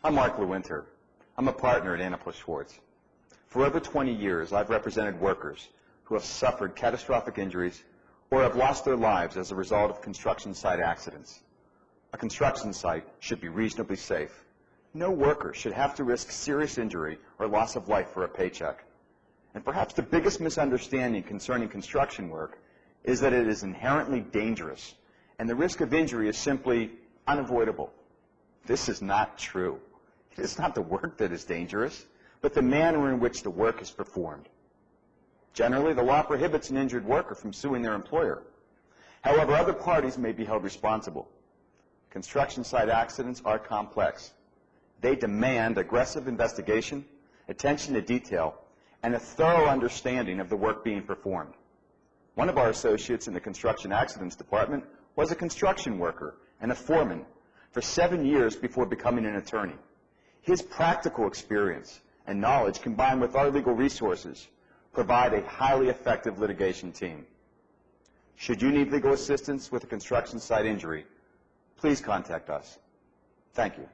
I'm Mark Lewinter. I'm a partner at Annapolis Schwartz. For over 20 years, I've represented workers who have suffered catastrophic injuries or have lost their lives as a result of construction site accidents. A construction site should be reasonably safe. No worker should have to risk serious injury or loss of life for a paycheck. And perhaps the biggest misunderstanding concerning construction work is that it is inherently dangerous, and the risk of injury is simply unavoidable. This is not true. It is not the work that is dangerous, but the manner in which the work is performed. Generally, the law prohibits an injured worker from suing their employer. However, other parties may be held responsible. Construction site accidents are complex. They demand aggressive investigation, attention to detail, and a thorough understanding of the work being performed. One of our associates in the construction accidents department was a construction worker and a foreman for 7 years before becoming an attorney. His practical experience and knowledge, combined with our legal resources, provide a highly effective litigation team. Should you need legal assistance with a construction site injury, please contact us. Thank you.